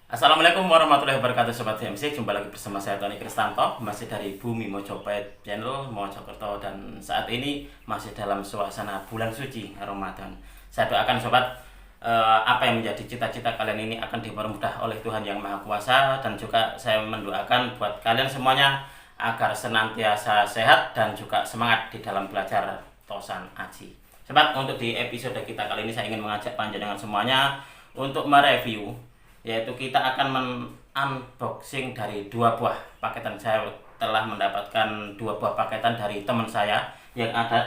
Assalamualaikum warahmatullahi wabarakatuh Sobat VMC. Jumpa lagi bersama saya Tony Kristanto, masih dari Bumi Mojopahit Channel Mojokerto. Dan saat ini masih dalam suasana bulan suci Ramadan. Saya doakan Sobat, apa yang menjadi cita-cita kalian ini akan dipermudah oleh Tuhan Yang Maha Kuasa. Dan juga saya mendoakan buat kalian semuanya agar senantiasa sehat dan juga semangat di dalam belajar Tosan Aji. Sobat, untuk di episode kita kali ini saya ingin mengajak panjenengan semuanya untuk mereview, yaitu kita akan unboxing dari dua buah paketan. Saya telah mendapatkan dua buah paketan dari teman saya yang ada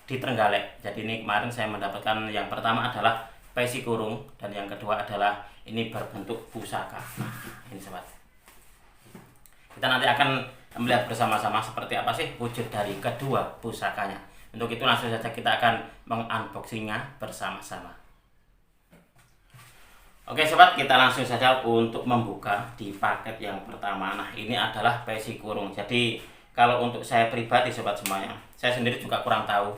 di Trenggalek. Jadi ini kemarin saya mendapatkan, yang pertama adalah peci kurung dan yang kedua adalah ini berbentuk pusaka. Nah, ini sobat, kita nanti akan melihat bersama-sama seperti apa sih wujud dari kedua pusakanya. Untuk itu langsung saja kita akan mengunboxingnya bersama-sama. Oke sobat, kita langsung saja untuk membuka di paket yang pertama. Nah, ini adalah peci kurung. Jadi kalau untuk saya pribadi sobat semuanya, saya sendiri juga kurang tahu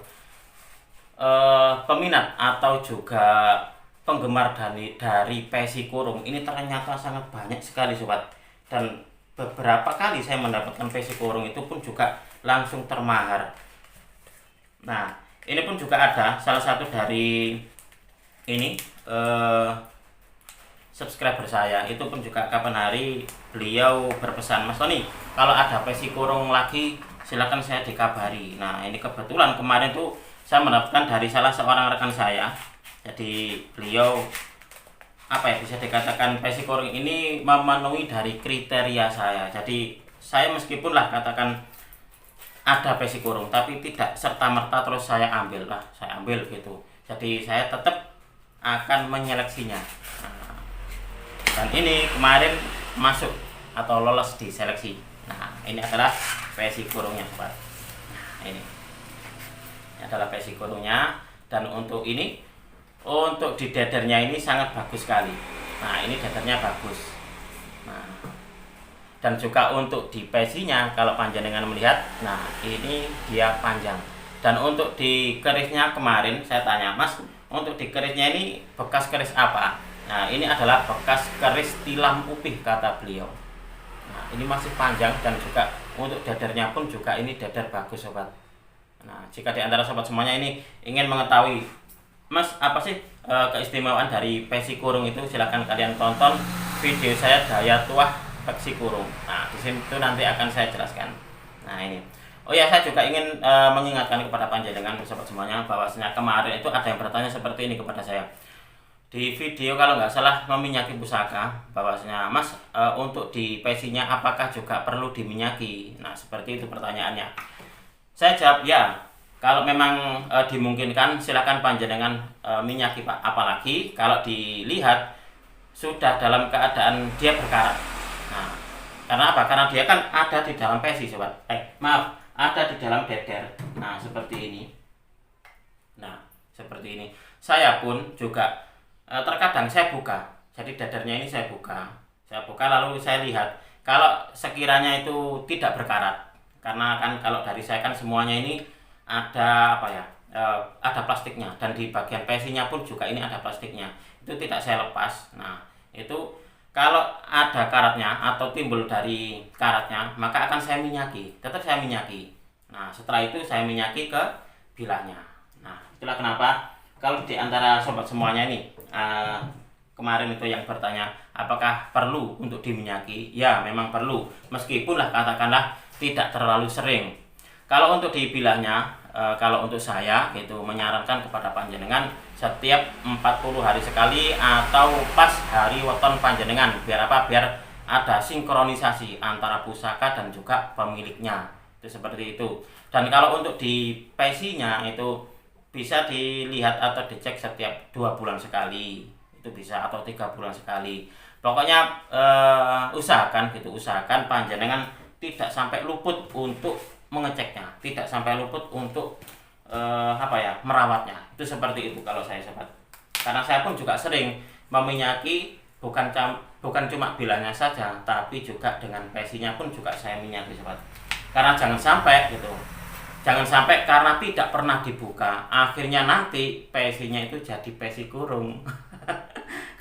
peminat atau juga penggemar dari peci kurung ini ternyata sangat banyak sekali sobat. Dan beberapa kali saya mendapatkan peci kurung itu pun juga langsung termahar. Nah, ini pun juga ada salah satu dari ini subscriber saya, itu pun juga kapan hari beliau berpesan, Mas Tony, kalau ada peci kurung lagi silakan saya dikabari. Nah, ini kebetulan kemarin tuh saya mendapatkan dari salah seorang rekan saya. Jadi beliau bisa dikatakan peci kurung ini memenuhi dari kriteria saya. Jadi saya meskipun lah katakan ada peci kurung, tapi tidak serta-merta terus saya ambil gitu. Jadi saya tetap akan menyeleksinya. Nah, dan ini kemarin masuk atau lolos di seleksi. Nah, ini adalah peci kurungnya sobat. Nah, ini adalah peci kurungnya. Dan untuk ini, untuk di dadernya ini sangat bagus sekali. Nah, ini dadernya bagus. Nah, dan juga untuk di pecinya, kalau panjenengan melihat, nah ini dia panjang. Dan untuk di kerisnya kemarin saya tanya, Mas, untuk di kerisnya ini bekas keris apa? Nah, ini adalah bekas keris tilam upih kata beliau. Nah, ini masih panjang dan juga untuk dadarnya pun juga ini dadar bagus sobat. Nah, jika di antara sobat semuanya ini ingin mengetahui, Mas, apa sih keistimewaan dari peci kurung itu, silakan kalian tonton video saya daya tuah peci kurung. Nah, di situ nanti akan saya jelaskan. Nah, ini. Oh ya, saya juga ingin mengingatkan kepada panjenengan sobat semuanya bahwasanya kemarin itu ada yang bertanya seperti ini kepada saya. Di video kalau nggak salah meminyaki pusaka, bahwasanya Mas, untuk di pecinya apakah juga perlu diminyaki? Nah, seperti itu pertanyaannya. Saya jawab ya, kalau memang dimungkinkan silakan panjenengan minyaki Pak. Apalagi kalau dilihat sudah dalam keadaan dia berkarat. Nah, karena apa? Karena dia kan ada di dalam peci sobat. Ada di dalam deder. Nah, seperti ini. Nah, seperti ini. Saya pun juga terkadang saya buka, jadi dadarnya ini saya buka lalu saya lihat kalau sekiranya itu tidak berkarat, karena kan kalau dari saya kan semuanya ini ada ada plastiknya, dan di bagian pecinya pun juga ini ada plastiknya, itu tidak saya lepas. Nah, itu kalau ada karatnya atau timbul dari karatnya, maka akan saya minyaki, tetap saya minyaki. Nah, setelah itu saya minyaki ke bilahnya. Nah, itulah kenapa kalau di antara sobat semuanya ini kemarin itu yang bertanya apakah perlu untuk diminyaki, ya memang perlu, meskipun lah katakanlah tidak terlalu sering. Kalau untuk di bilahnya, kalau untuk saya gitu menyarankan kepada panjenengan setiap 40 hari sekali atau pas hari weton panjenengan, biar apa? Biar ada sinkronisasi antara pusaka dan juga pemiliknya, itu seperti itu. Dan kalau untuk di pecinya itu bisa dilihat atau dicek setiap 2 bulan sekali, itu bisa, atau 3 bulan sekali. Pokoknya usahakan panjenengan tidak sampai luput untuk mengeceknya, tidak sampai luput untuk merawatnya. Itu seperti itu kalau saya sobat. Karena saya pun juga sering meminyaki, bukan cuma bilahnya saja, tapi juga dengan pecinya pun juga saya minyaki sobat. Karena jangan sampai karena tidak pernah dibuka, akhirnya nanti pecinya itu jadi peci kurung.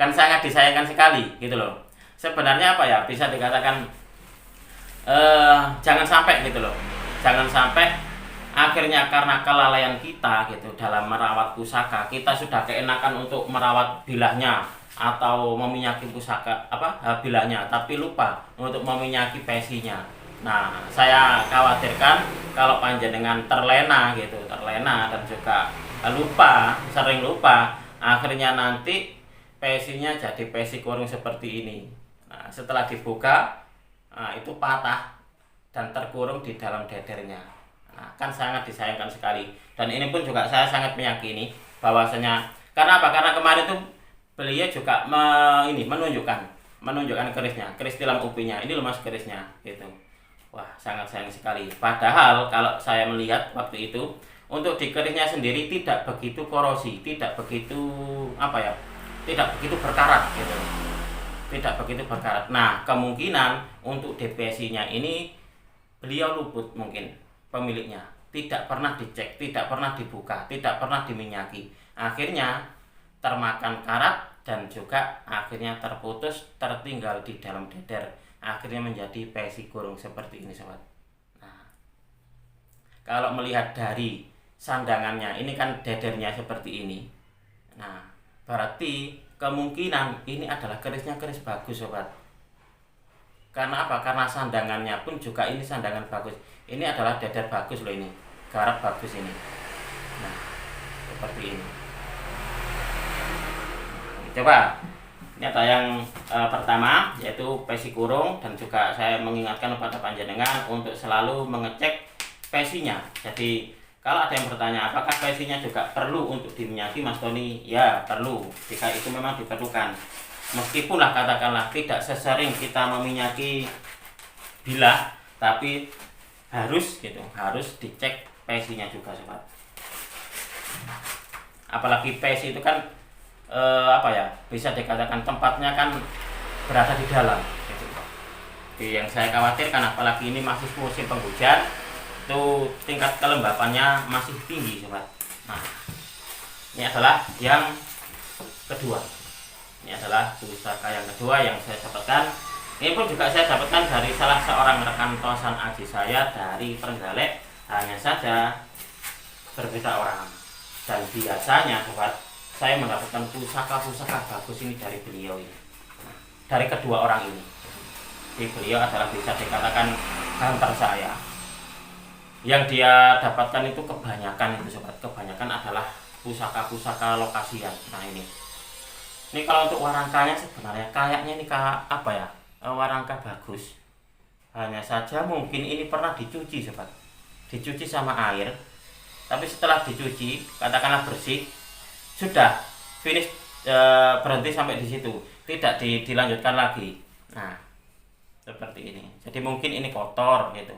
kan sangat disayangkan sekali gitu loh. Sebenarnya apa ya, bisa dikatakan jangan sampai gitu loh, jangan sampai akhirnya karena kelalaian kita gitu dalam merawat pusaka, kita sudah keenakan untuk merawat bilahnya atau meminyaki pusaka bilahnya, tapi lupa untuk meminyaki pesinya. Nah, saya khawatirkan kalau panjenengan terlena gitu, terlena dan juga lupa, sering lupa, akhirnya nanti pesinya jadi pesi kurung seperti ini. Nah, setelah dibuka, itu patah dan terkurung di dalam dedernya. Nah, kan sangat disayangkan sekali. Dan ini pun juga saya sangat meyakini bahwasanya, karena apa? Karena kemarin tuh beliau juga menunjukkan kerisnya, keris tilam upinya. Ini loh mas kerisnya gitu. Wah, sangat sayang sekali. Padahal kalau saya melihat waktu itu, untuk di kerisnya sendiri tidak begitu korosi, tidak begitu tidak begitu berkarat gitu. Tidak begitu berkarat. Nah, kemungkinan untuk DPSI-nya ini beliau luput, mungkin pemiliknya tidak pernah dicek, tidak pernah dibuka, tidak pernah diminyaki. Akhirnya termakan karat dan juga akhirnya terputus, tertinggal di dalam deder. Akhirnya menjadi pesi kurung seperti ini sobat. Nah, kalau melihat dari sandangannya, ini kan dedernya seperti ini. Nah, berarti kemungkinan ini adalah kerisnya keris bagus sobat. Karena apa? Karena sandangannya pun juga ini sandangan bagus. Ini adalah deder bagus loh ini, garap bagus ini. Nah, seperti ini. Coba. Ini ada yang pertama, yaitu pesi kurung, dan juga saya mengingatkan kepada panjenengan untuk selalu mengecek pesinya. Jadi kalau ada yang bertanya apakah pesinya juga perlu untuk diminyaki Mas Tony, ya perlu jika itu memang diperlukan. Meskipun lah katakanlah tidak sesering kita meminyaki bilah, tapi harus dicek pesinya juga sobat. Apalagi pesi itu kan bisa dikatakan tempatnya kan berada di dalam gitu. Jadi yang saya khawatirkan, apalagi ini masih musim penghujan, itu tingkat kelembapannya masih tinggi sobat. Nah, ini adalah yang kedua. Ini adalah pusaka yang kedua yang saya dapatkan. Ini pun juga saya dapatkan dari salah seorang rekan tosan aji saya dari Trenggalek. Hanya saja berbeda orang. Dan biasanya sobat, saya mendapatkan pusaka-pusaka bagus ini dari beliau ini, dari kedua orang ini. Jadi beliau adalah bisa dikatakan hunter saya. Yang dia dapatkan itu kebanyakan itu sobat, kebanyakan adalah pusaka-pusaka lokasian. Nah ini kalau untuk warangkanya sebenarnya kayaknya ini warangka bagus. Hanya saja mungkin ini pernah dicuci sobat, dicuci sama air. Tapi setelah dicuci, katakanlah bersih, sudah finish, berhenti sampai di situ, tidak dilanjutkan lagi. Nah, seperti ini. Jadi mungkin ini kotor gitu.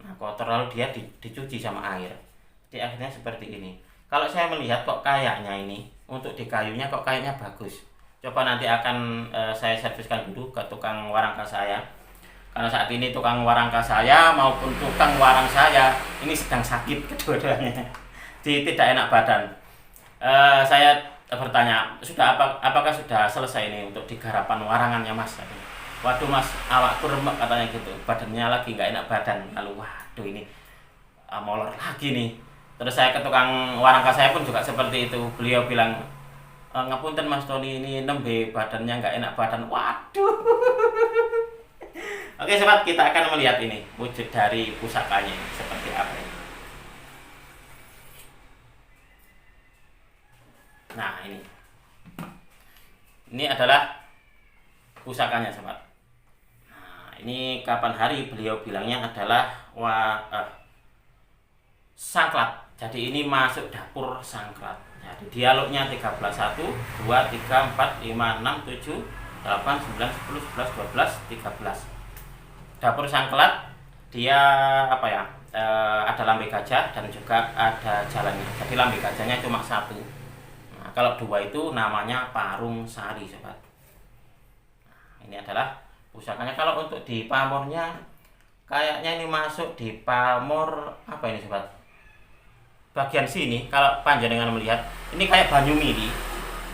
Nah, kotor lalu dia dicuci sama air. Jadi akhirnya seperti ini. Kalau saya melihat kok kayaknya ini untuk di kayunya kok kayaknya bagus. Coba nanti akan saya serviskan dulu ke tukang warangka saya. Karena saat ini tukang warangka saya maupun tukang warang saya ini sedang sakit kedua-duanya. Jadi tidak enak badan. Saya bertanya, apakah sudah selesai ini untuk digarapan warangannya mas? Waduh mas, awakku remek katanya gitu, badannya lagi nggak enak badan. Lalu waduh ini molor lagi nih. Terus saya ke tukang warangka saya pun juga seperti itu. Beliau bilang, ngapunten mas Tony, ini nembe badannya nggak enak badan. Waduh. Oke sobat, kita akan melihat ini wujud dari pusakanya seperti apa ini. Nah ini adalah pusakanya sobat. Nah ini kapan hari beliau bilangnya adalah sangklat. Jadi ini masuk dapur sangklat. Jadi dialognya 13, 1, 2, 3, 4, 5, 6, 7, 8, 9, 10, 11, 12, 13. Dapur sangklat dia ada lambe gajah dan juga ada jalannya. Jadi lambe gajahnya cuma satu. Nah, kalau dua itu namanya parung sari sobat. Nah, ini adalah pusakanya. Kalau untuk di pamornya kayaknya ini masuk di pamor apa ini sobat? Bagian sini kalau panjenengan melihat ini kayak banyu mili.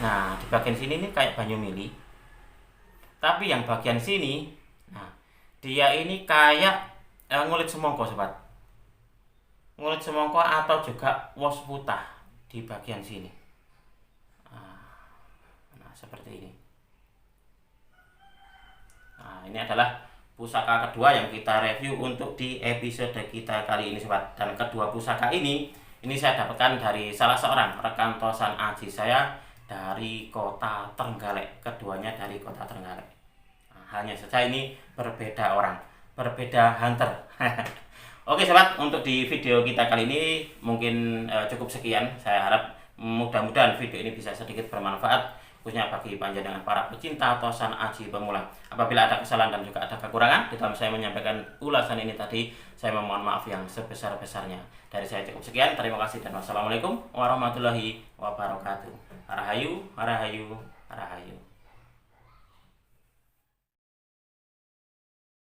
Nah, di bagian sini ini kayak banyu mili. Tapi yang bagian sini, nah, dia ini kayak ngulit semongko, sobat. Ngulit semongko atau juga wos putah di bagian sini. Nah, seperti ini. Nah, ini adalah pusaka kedua yang kita review untuk di episode kita kali ini, sobat. Dan kedua pusaka ini saya dapatkan dari salah seorang rekan tosan aji saya dari kota Trenggalek. Keduanya dari kota Trenggalek. Nah, hanya saja ini berbeda orang, berbeda hunter. Oke, sobat, untuk di video kita kali ini mungkin cukup sekian. Saya harap mudah-mudahan video ini bisa sedikit bermanfaat, khususnya bagi panjenengan para pecinta tosan aji pemula. Apabila ada kesalahan dan juga ada kekurangan di dalam saya menyampaikan ulasan ini tadi, saya memohon maaf yang sebesar-besarnya. Dari saya cukup sekian, terima kasih dan wassalamualaikum warahmatullahi wabarakatuh. Harahayu, harahayu, harahayu.